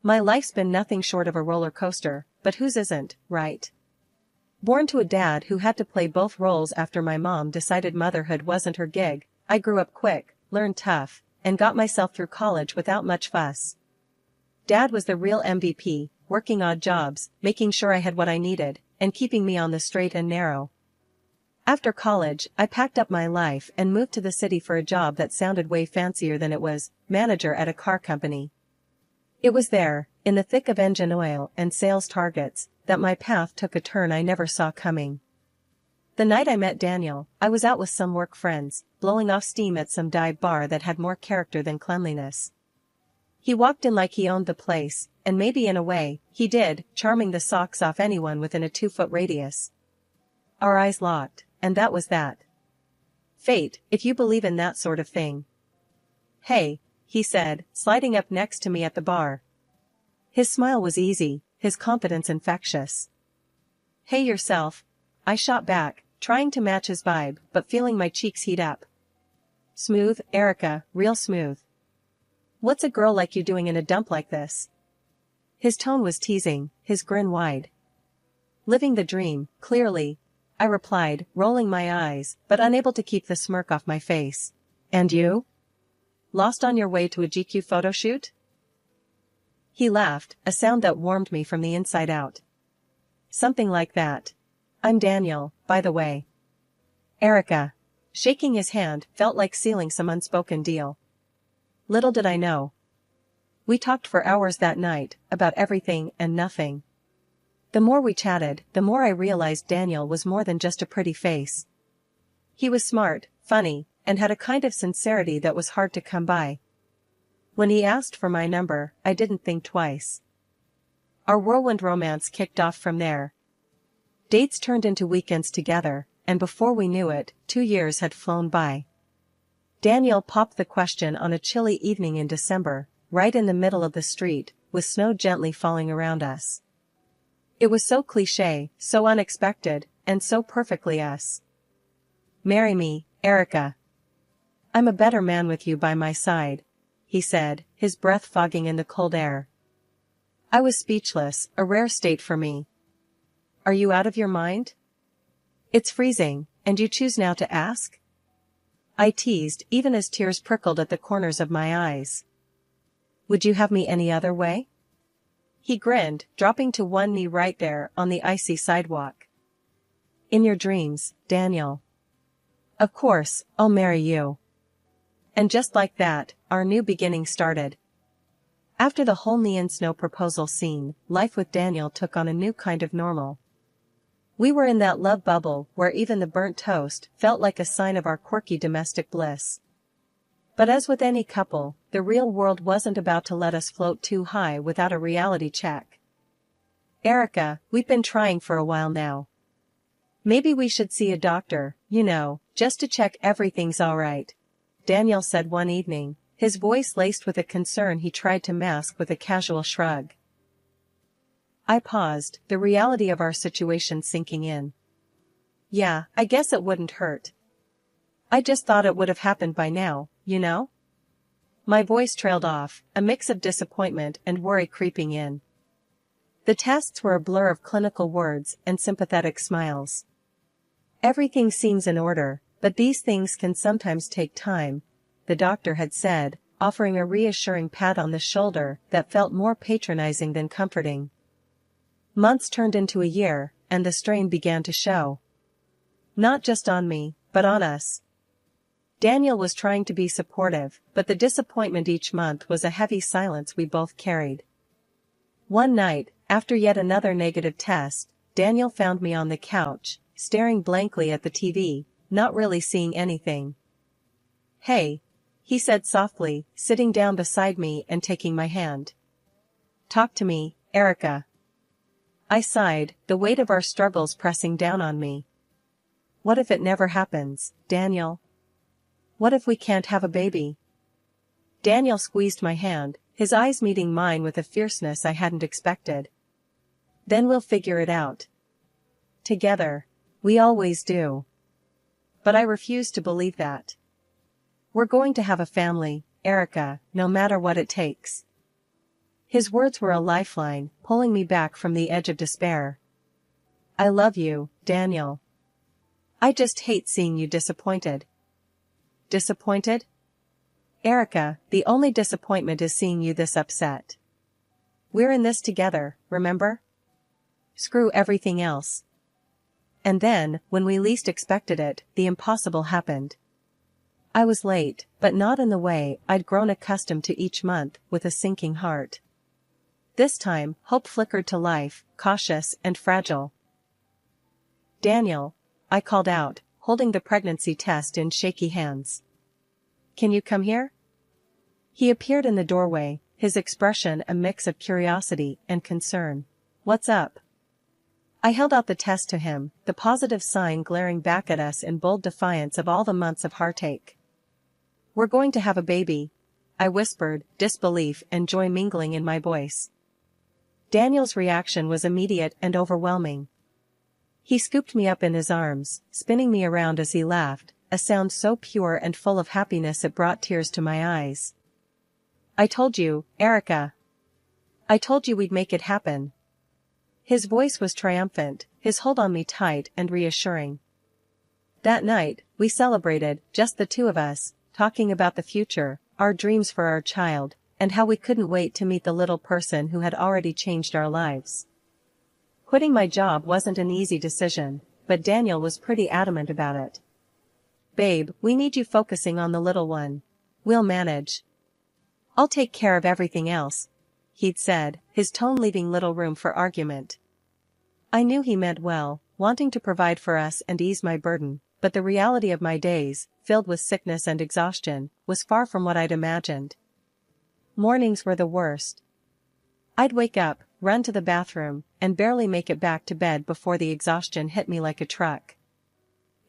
My life's been nothing short of a roller coaster, but whose isn't, right? Born to a dad who had to play both roles after my mom decided motherhood wasn't her gig, I grew up quick, learned tough, and got myself through college without much fuss. Dad was the real MVP, working odd jobs, making sure I had what I needed, and keeping me on the straight and narrow. After college, I packed up my life and moved to the city for a job that sounded way fancier than it was, manager at a car company. It was there, in the thick of engine oil and sales targets, that my path took a turn I never saw coming. The night I met Daniel, I was out with some work friends, blowing off steam at some dive bar that had more character than cleanliness. He walked in like he owned the place, and maybe in a way, he did, charming the socks off anyone within a 2-foot radius. Our eyes locked, and that was that. Fate, if you believe in that sort of thing. "Hey," he said, sliding up next to me at the bar. His smile was easy, his confidence infectious. "Hey yourself," I shot back, trying to match his vibe, but feeling my cheeks heat up. "Smooth, Erica, real smooth. What's a girl like you doing in a dump like this?" His tone was teasing, his grin wide. "Living the dream, clearly," I replied, rolling my eyes, but unable to keep the smirk off my face. "And you? Lost on your way to a GQ photo shoot?" He laughed, a sound that warmed me from the inside out. "Something like that. I'm Daniel, by the way." "Erica." Shaking his hand felt like sealing some unspoken deal. Little did I know. We talked for hours that night, about everything and nothing. The more we chatted, the more I realized Daniel was more than just a pretty face. He was smart, funny, and had a kind of sincerity that was hard to come by. When he asked for my number, I didn't think twice. Our whirlwind romance kicked off from there. Dates turned into weekends together, and before we knew it, 2 years had flown by. Daniel popped the question on a chilly evening in December, right in the middle of the street, with snow gently falling around us. It was so cliché, so unexpected, and so perfectly us. "Marry me, Erica. I'm a better man with you by my side," he said, his breath fogging in the cold air. I was speechless, a rare state for me. "Are you out of your mind? It's freezing, and you choose now to ask?" I teased, even as tears prickled at the corners of my eyes. "Would you have me any other way?" He grinned, dropping to one knee right there on the icy sidewalk. "In your dreams, Daniel. Of course, I'll marry you." And just like that, our new beginning started. After the whole neon snow proposal scene, life with Daniel took on a new kind of normal. We were in that love bubble where even the burnt toast felt like a sign of our quirky domestic bliss. But as with any couple, the real world wasn't about to let us float too high without a reality check. "Erica, we've been trying for a while now. Maybe we should see a doctor, just to check everything's alright," Daniel said one evening, his voice laced with a concern he tried to mask with a casual shrug. I paused, the reality of our situation sinking in. "Yeah, I guess it wouldn't hurt. I just thought it would have happened by now, My voice trailed off, a mix of disappointment and worry creeping in. The tests were a blur of clinical words and sympathetic smiles. "Everything seems in order, but these things can sometimes take time," the doctor had said, offering a reassuring pat on the shoulder that felt more patronizing than comforting. Months turned into a year, and the strain began to show. Not just on me, but on us. Daniel was trying to be supportive, but the disappointment each month was a heavy silence we both carried. One night, after yet another negative test, Daniel found me on the couch, staring blankly at the TV, not really seeing anything. "Hey," he said softly, sitting down beside me and taking my hand. "Talk to me, Erica." I sighed, the weight of our struggles pressing down on me. "What if it never happens, Daniel? What if we can't have a baby?" Daniel squeezed my hand, his eyes meeting mine with a fierceness I hadn't expected. "Then we'll figure it out. Together. We always do." But I refused to believe that. "We're going to have a family, Erica, no matter what it takes." His words were a lifeline, pulling me back from the edge of despair. I love you, Daniel. I just hate seeing you disappointed. Disappointed? Erica, the only disappointment is seeing you this upset. We're in this together, remember? Screw everything else. And then, when we least expected it, the impossible happened. I was late, but not in the way I'd grown accustomed to each month, with a sinking heart. This time, hope flickered to life, cautious and fragile. Daniel, I called out, holding the pregnancy test in shaky hands. Can you come here? He appeared in the doorway, his expression a mix of curiosity and concern. What's up? I held out the test to him, the positive sign glaring back at us in bold defiance of all the months of heartache. We're going to have a baby, I whispered, disbelief and joy mingling in my voice. Daniel's reaction was immediate and overwhelming. He scooped me up in his arms, spinning me around as he laughed, a sound so pure and full of happiness it brought tears to my eyes. I told you, Erica. I told you we'd make it happen. His voice was triumphant, his hold on me tight and reassuring. That night, we celebrated, just the two of us, talking about the future, our dreams for our child, and how we couldn't wait to meet the little person who had already changed our lives. Quitting my job wasn't an easy decision, but Daniel was pretty adamant about it. Babe, we need you focusing on the little one. We'll manage. I'll take care of everything else, he'd said, his tone leaving little room for argument. I knew he meant well, wanting to provide for us and ease my burden, but the reality of my days, filled with sickness and exhaustion, was far from what I'd imagined. Mornings were the worst. I'd wake up, run to the bathroom, and barely make it back to bed before the exhaustion hit me like a truck.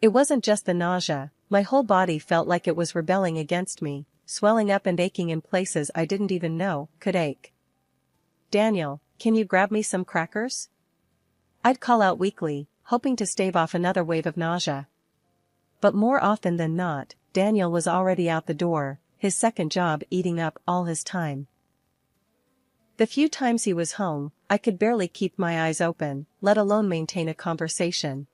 It wasn't just the nausea, my whole body felt like it was rebelling against me, swelling up and aching in places I didn't even know could ache. Daniel, can you grab me some crackers? I'd call out weakly, hoping to stave off another wave of nausea. But more often than not, Daniel was already out the door, his second job eating up all his time. The few times he was home, I could barely keep my eyes open, let alone maintain a conversation.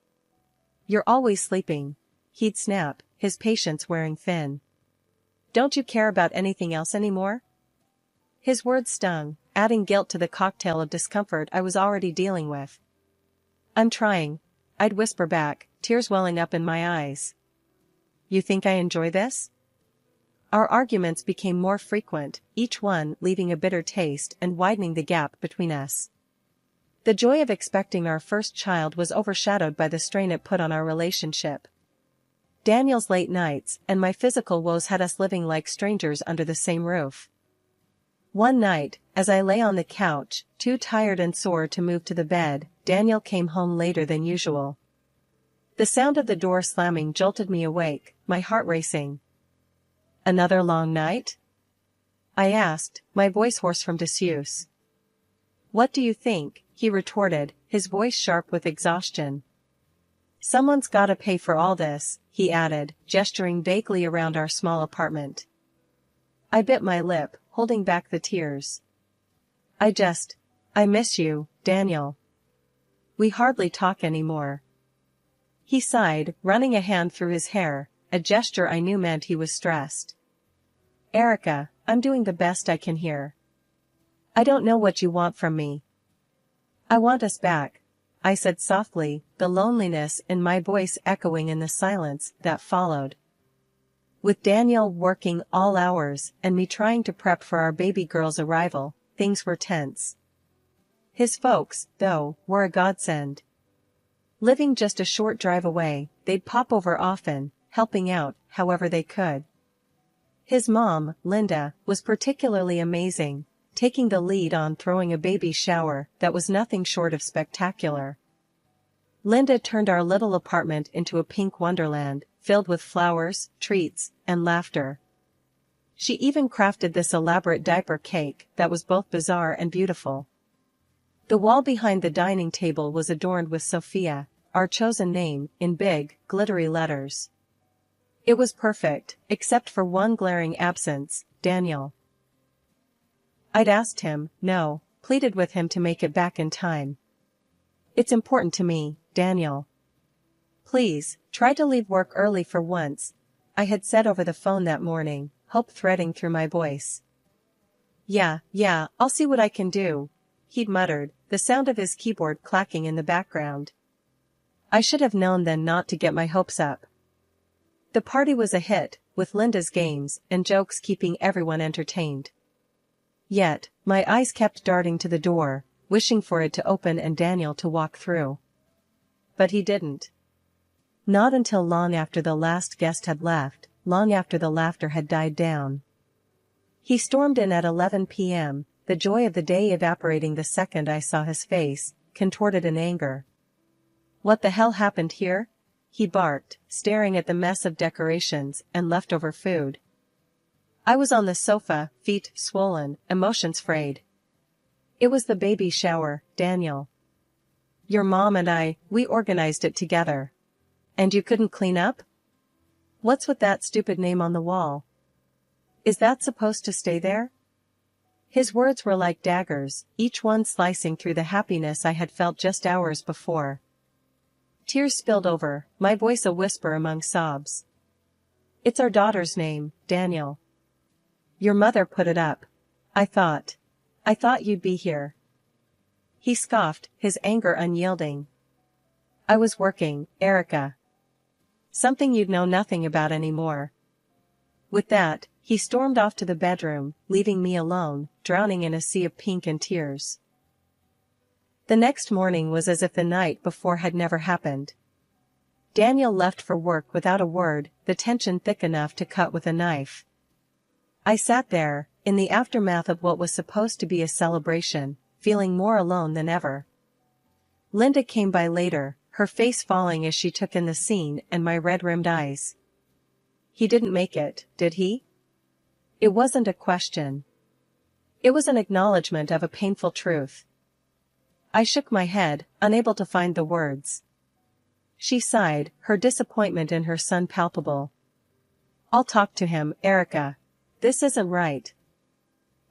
You're always sleeping, he'd snap, his patience wearing thin. Don't you care about anything else anymore? His words stung, adding guilt to the cocktail of discomfort I was already dealing with. I'm trying, I'd whisper back, tears welling up in my eyes. You think I enjoy this? Our arguments became more frequent, each one leaving a bitter taste and widening the gap between us. The joy of expecting our first child was overshadowed by the strain it put on our relationship. Daniel's late nights and my physical woes had us living like strangers under the same roof. One night, as I lay on the couch, too tired and sore to move to the bed, Daniel came home later than usual. The sound of the door slamming jolted me awake, my heart racing. Another long night? I asked, my voice hoarse from disuse. What do you think? He retorted, his voice sharp with exhaustion. Someone's gotta pay for all this, he added, gesturing vaguely around our small apartment. I bit my lip, holding back the tears. I miss you, Daniel. We hardly talk anymore. He sighed, running a hand through his hair, a gesture I knew meant he was stressed. Erica, I'm doing the best I can here. I don't know what you want from me. I want us back, I said softly, the loneliness in my voice echoing in the silence that followed. With Daniel working all hours and me trying to prep for our baby girl's arrival, things were tense. His folks, though, were a godsend. Living just a short drive away, they'd pop over often, helping out however they could. His mom, Linda, was particularly amazing, taking the lead on throwing a baby shower that was nothing short of spectacular. Linda turned our little apartment into a pink wonderland, filled with flowers, treats, and laughter. She even crafted this elaborate diaper cake that was both bizarre and beautiful. The wall behind the dining table was adorned with Sophia, our chosen name, in big, glittery letters. It was perfect, except for one glaring absence, Daniel. I'd asked him, no, pleaded with him to make it back in time. It's important to me, Daniel. Please, try to leave work early for once, I had said over the phone that morning, hope threading through my voice. Yeah, I'll see what I can do, he'd muttered, the sound of his keyboard clacking in the background. I should have known then not to get my hopes up. The party was a hit, with Linda's games and jokes keeping everyone entertained. Yet, my eyes kept darting to the door, wishing for it to open and Daniel to walk through. But he didn't. Not until long after the last guest had left, long after the laughter had died down. He stormed in at 11 p.m., the joy of the day evaporating the second I saw his face, contorted in anger. What the hell happened here? He barked, staring at the mess of decorations and leftover food. I was on the sofa, feet swollen, emotions frayed. It was the baby shower, Daniel. Your mom and we organized it together. And you couldn't clean up? What's with that stupid name on the wall? Is that supposed to stay there? His words were like daggers, each one slicing through the happiness I had felt just hours before. Tears spilled over, my voice a whisper among sobs. It's our daughter's name, Daniel. Your mother put it up. I thought you'd be here. He scoffed, his anger unyielding. I was working, Erica. Something you'd know nothing about anymore. With that, he stormed off to the bedroom, leaving me alone, drowning in a sea of pink and tears. The next morning was as if the night before had never happened. Daniel left for work without a word, the tension thick enough to cut with a knife. I sat there, in the aftermath of what was supposed to be a celebration, feeling more alone than ever. Linda came by later, her face falling as she took in the scene and my red-rimmed eyes. He didn't make it, did he? It wasn't a question. It was an acknowledgement of a painful truth. I shook my head, unable to find the words. She sighed, her disappointment in her son palpable. I'll talk to him, Erica. This isn't right.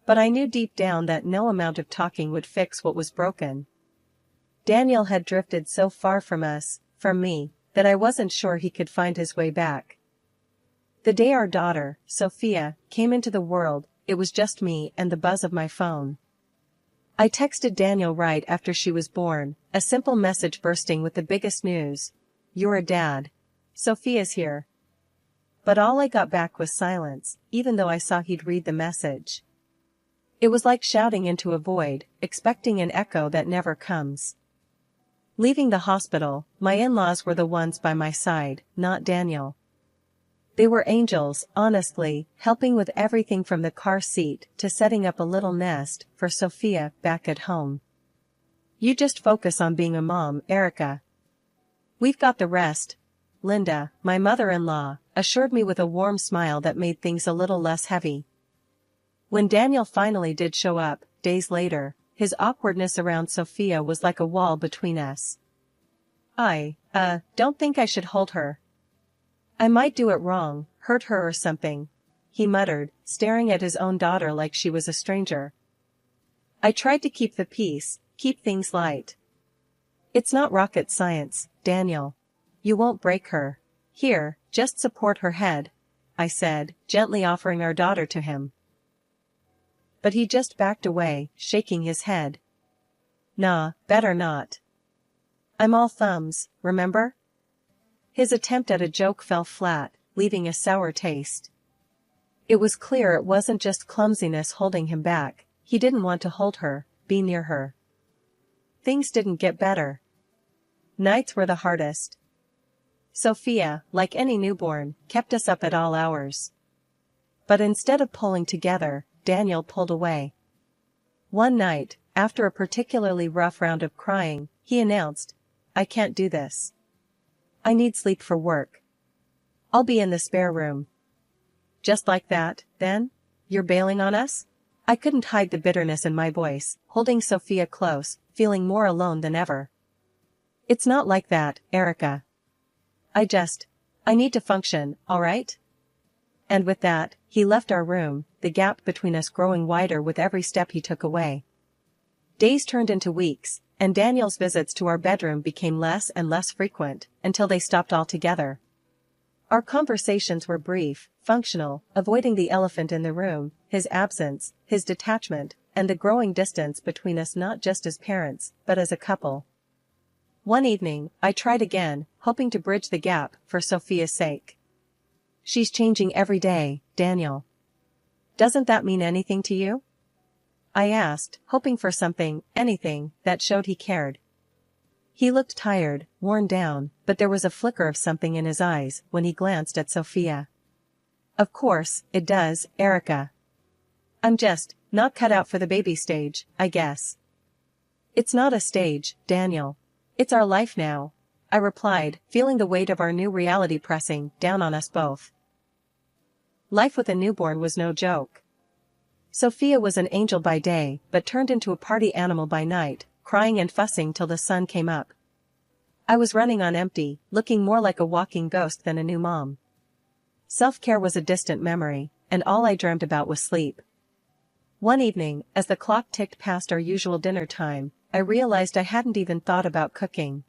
But I knew deep down that no amount of talking would fix what was broken. Daniel had drifted so far from us, from me, that I wasn't sure he could find his way back. The day our daughter, Sophia, came into the world, it was just me and the buzz of my phone. I texted Daniel right after she was born, a simple message bursting with the biggest news. You're a dad. Sophia's here. But all I got back was silence, even though I saw he'd read the message. It was like shouting into a void, expecting an echo that never comes. Leaving the hospital, my in-laws were the ones by my side, not Daniel. They were angels, honestly, helping with everything from the car seat to setting up a little nest for Sophia back at home. You just focus on being a mom, Erica. We've got the rest. Linda, my mother-in-law, assured me with a warm smile that made things a little less heavy. When Daniel finally did show up, days later, his awkwardness around Sophia was like a wall between us. I don't think I should hold her. I might do it wrong, hurt her or something, he muttered, staring at his own daughter like she was a stranger. I tried to keep the peace, keep things light. It's not rocket science, Daniel. You won't break her. Here, just support her head, I said, gently offering our daughter to him. But he just backed away, shaking his head. Nah, better not. I'm all thumbs, remember? His attempt at a joke fell flat, leaving a sour taste. It was clear it wasn't just clumsiness holding him back, he didn't want to hold her, be near her. Things didn't get better. Nights were the hardest. Sophia, like any newborn, kept us up at all hours. But instead of pulling together, Daniel pulled away. One night, after a particularly rough round of crying, he announced, I can't do this. I need sleep for work. I'll be in the spare room. Just like that, then? You're bailing on us? I couldn't hide the bitterness in my voice, holding Sophia close, feeling more alone than ever. It's not like that, Erica. I need to function, all right? And with that, he left our room, the gap between us growing wider with every step he took away. Days turned into weeks, and Daniel's visits to our bedroom became less and less frequent, until they stopped altogether. Our conversations were brief, functional, avoiding the elephant in the room, his absence, his detachment, and the growing distance between us not just as parents, but as a couple. One evening, I tried again, hoping to bridge the gap, for Sophia's sake. "She's changing every day, Daniel. Doesn't that mean anything to you?" I asked, hoping for something, anything, that showed he cared. He looked tired, worn down, but there was a flicker of something in his eyes when he glanced at Sophia. "Of course, it does, Erica. I'm just not cut out for the baby stage, I guess." "It's not a stage, Daniel. It's our life now," I replied, feeling the weight of our new reality pressing down on us both. Life with a newborn was no joke. Sophia was an angel by day, but turned into a party animal by night, crying and fussing till the sun came up. I was running on empty, looking more like a walking ghost than a new mom. Self-care was a distant memory, and all I dreamt about was sleep. One evening, as the clock ticked past our usual dinner time, I realized I hadn't even thought about cooking.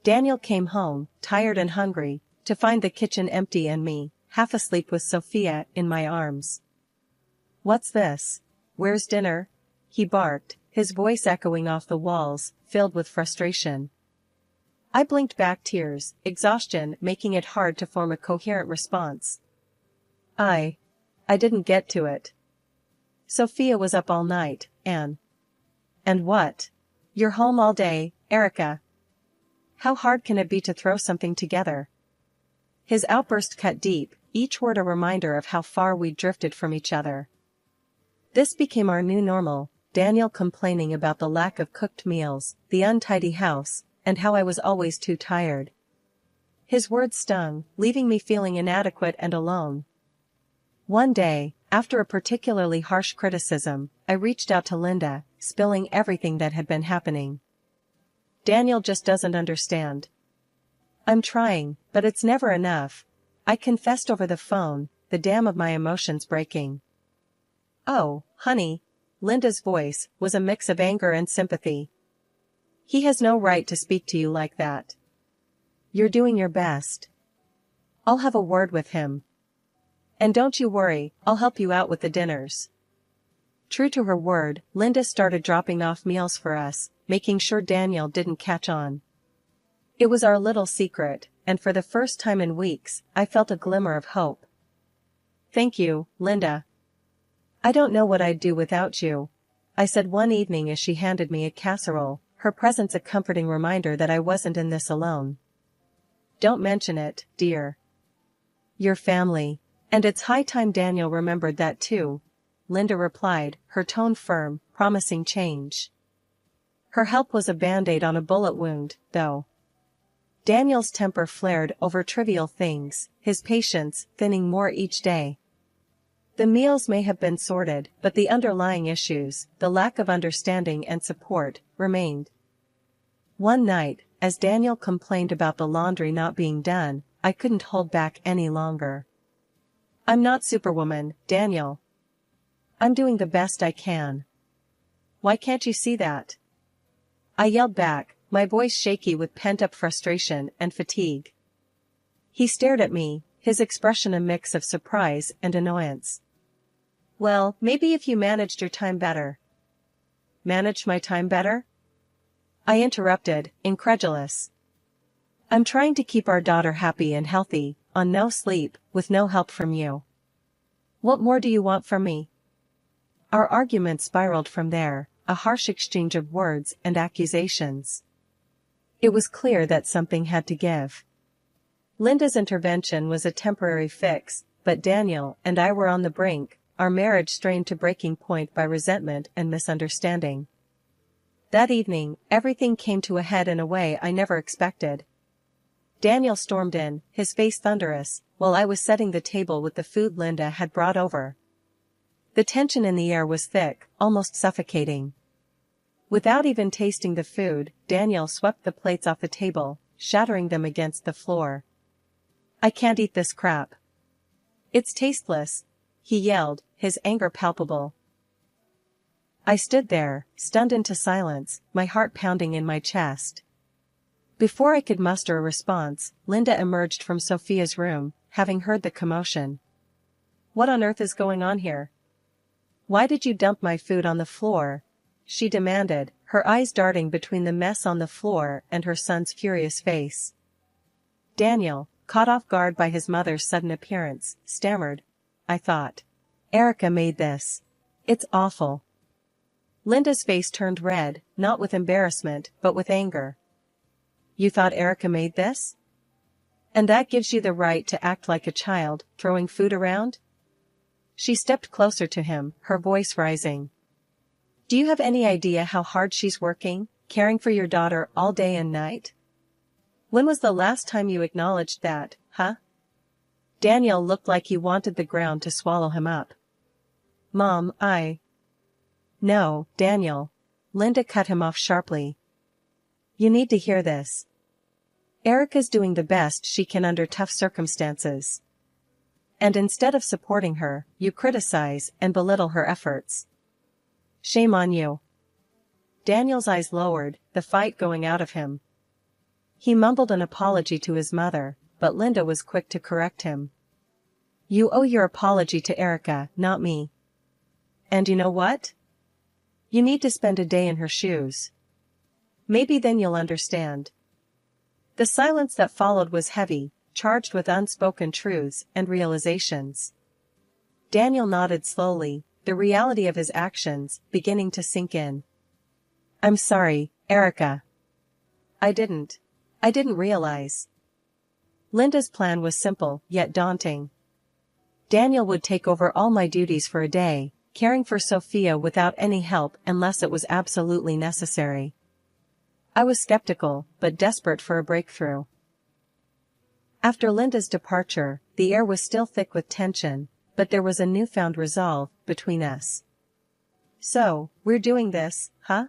Daniel came home, tired and hungry, to find the kitchen empty and me, half asleep with Sophia in my arms. "What's this? Where's dinner?" he barked, his voice echoing off the walls, filled with frustration. I blinked back, tears, exhaustion making it hard to form a coherent response. I didn't get to it. Sophia was up all night, and what? You're home all day, Erica. How hard can it be to throw something together?" His outburst cut deep, each word a reminder of how far we'd drifted from each other. This became our new normal, Daniel complaining about the lack of cooked meals, the untidy house, and how I was always too tired. His words stung, leaving me feeling inadequate and alone. One day, after a particularly harsh criticism, I reached out to Linda, spilling everything that had been happening. "Daniel just doesn't understand. I'm trying, but it's never enough," I confessed over the phone, the dam of my emotions breaking. "Oh, honey," Linda's voice was a mix of anger and sympathy. "He has no right to speak to you like that. You're doing your best. I'll have a word with him. And don't you worry, I'll help you out with the dinners." True to her word, Linda started dropping off meals for us, making sure Daniel didn't catch on. It was our little secret, and for the first time in weeks, I felt a glimmer of hope. "Thank you, Linda. I don't know what I'd do without you," I said one evening as she handed me a casserole, her presence a comforting reminder that I wasn't in this alone. "Don't mention it, dear. Your family. And it's high time Daniel remembered that too," Linda replied, her tone firm, promising change. Her help was a band-aid on a bullet wound, though. Daniel's temper flared over trivial things, his patience thinning more each day. The meals may have been sorted, but the underlying issues, the lack of understanding and support, remained. One night, as Daniel complained about the laundry not being done, I couldn't hold back any longer. "I'm not Superwoman, Daniel. I'm doing the best I can. Why can't you see that?" I yelled back, my voice shaky with pent-up frustration and fatigue. He stared at me, his expression a mix of surprise and annoyance. "Well, maybe if you managed your time better." "Managed my time better?" I interrupted, incredulous. "I'm trying to keep our daughter happy and healthy, on no sleep, with no help from you. What more do you want from me?" Our argument spiraled from there, a harsh exchange of words and accusations. It was clear that something had to give. Linda's intervention was a temporary fix, but Daniel and I were on the brink, our marriage strained to breaking point by resentment and misunderstanding. That evening, everything came to a head in a way I never expected. Daniel stormed in, his face thunderous, while I was setting the table with the food Linda had brought over. The tension in the air was thick, almost suffocating. Without even tasting the food, Daniel swept the plates off the table, shattering them against the floor. "I can't eat this crap. It's tasteless," he yelled, his anger palpable. I stood there, stunned into silence, my heart pounding in my chest. Before I could muster a response, Linda emerged from Sophia's room, having heard the commotion. What on earth is going on here? Why did you dump my food on the floor? She demanded, her eyes darting between the mess on the floor and her son's furious face. Daniel, caught off guard by his mother's sudden appearance, stammered. I thought. Erica made this. It's awful. Linda's face turned red, not with embarrassment, but with anger. You thought Erica made this? And that gives you the right to act like a child, throwing food around? She stepped closer to him, her voice rising. Do you have any idea how hard she's working, caring for your daughter all day and night? When was the last time you acknowledged that, huh? Daniel looked like he wanted the ground to swallow him up. Mom, No, Daniel. Linda cut him off sharply. You need to hear this. Erica's doing the best she can under tough circumstances. And instead of supporting her, you criticize and belittle her efforts. Shame on you. Daniel's eyes lowered, the fight going out of him. He mumbled an apology to his mother, but Linda was quick to correct him. You owe your apology to Erica, not me. And you know what? You need to spend a day in her shoes. Maybe then you'll understand. The silence that followed was heavy, charged with unspoken truths and realizations. Daniel nodded slowly, the reality of his actions beginning to sink in. I'm sorry, Erica. I didn't realize. Linda's plan was simple, yet daunting. Daniel would take over all my duties for a day, caring for Sophia without any help unless it was absolutely necessary. I was skeptical, but desperate for a breakthrough. After Linda's departure, the air was still thick with tension, but there was a newfound resolve between us. So, we're doing this, huh?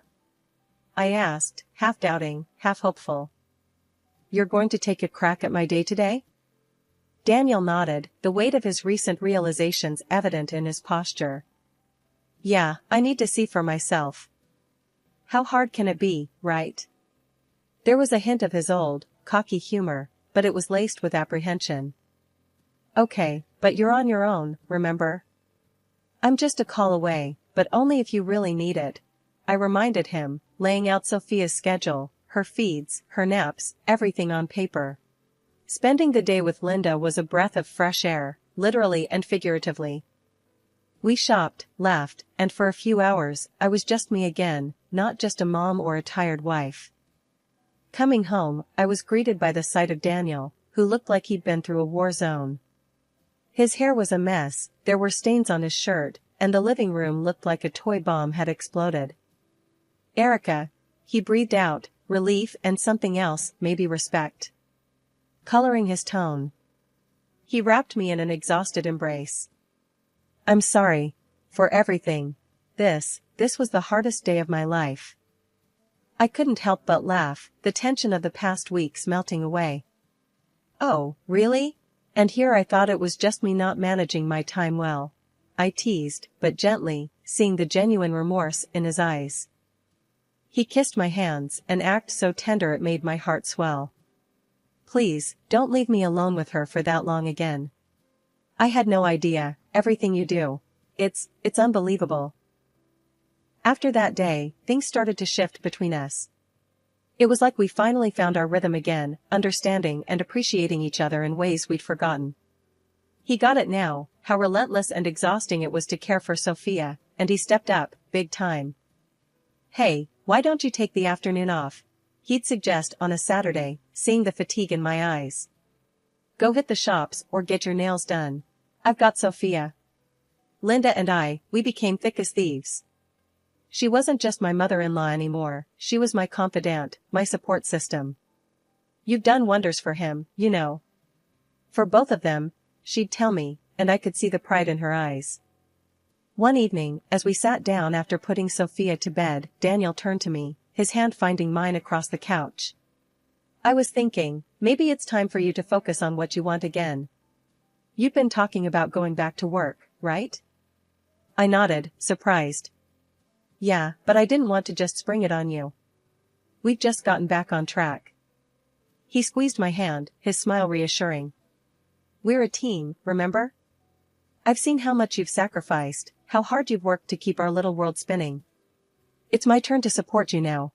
I asked, half doubting, half hopeful. You're going to take a crack at my day today? Daniel nodded, the weight of his recent realizations evident in his posture. Yeah, I need to see for myself. How hard can it be, right? There was a hint of his old, cocky humor, but it was laced with apprehension. Okay, but you're on your own, remember? I'm just a call away, but only if you really need it. I reminded him, laying out Sophia's schedule, her feeds, her naps, everything on paper. Spending the day with Linda was a breath of fresh air, literally and figuratively. We shopped, laughed, and for a few hours, I was just me again, not just a mom or a tired wife. Coming home, I was greeted by the sight of Daniel, who looked like he'd been through a war zone. His hair was a mess, there were stains on his shirt, and the living room looked like a toy bomb had exploded. Erica, he breathed out, relief and something else, maybe respect. Coloring his tone. He wrapped me in an exhausted embrace. I'm sorry. For everything. This was the hardest day of my life. I couldn't help but laugh, the tension of the past weeks melting away. Oh, really? And here I thought it was just me not managing my time well. I teased, but gently, seeing the genuine remorse in his eyes. He kissed my hands, an act so tender it made my heart swell. Please, don't leave me alone with her for that long again. I had no idea, everything you do. It's unbelievable. After that day, things started to shift between us. It was like we finally found our rhythm again, understanding and appreciating each other in ways we'd forgotten. He got it now, how relentless and exhausting it was to care for Sophia, and he stepped up, big time. Hey, why don't you take the afternoon off? He'd suggest on a Saturday, seeing the fatigue in my eyes. Go hit the shops or get your nails done. I've got Sophia. Linda and we became thick as thieves. She wasn't just my mother-in-law anymore, she was my confidant, my support system. You've done wonders for him, you know. For both of them, she'd tell me, and I could see the pride in her eyes. One evening, as we sat down after putting Sophia to bed, Daniel turned to me, his hand finding mine across the couch. I was thinking, maybe it's time for you to focus on what you want again. You've been talking about going back to work, right? I nodded, surprised. Yeah, but I didn't want to just spring it on you. We've just gotten back on track. He squeezed my hand, his smile reassuring. We're a team, remember? I've seen how much you've sacrificed, how hard you've worked to keep our little world spinning. It's my turn to support you now.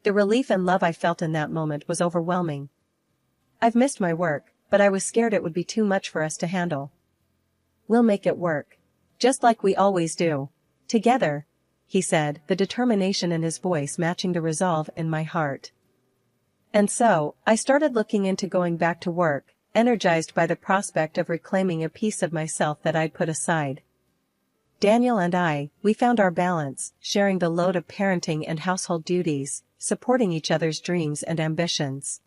The relief and love I felt in that moment was overwhelming. I've missed my work, but I was scared it would be too much for us to handle. We'll make it work. Just like we always do. Together, he said, the determination in his voice matching the resolve in my heart. And so, I started looking into going back to work, energized by the prospect of reclaiming a piece of myself that I'd put aside. Daniel and I, we found our balance, sharing the load of parenting and household duties, supporting each other's dreams and ambitions.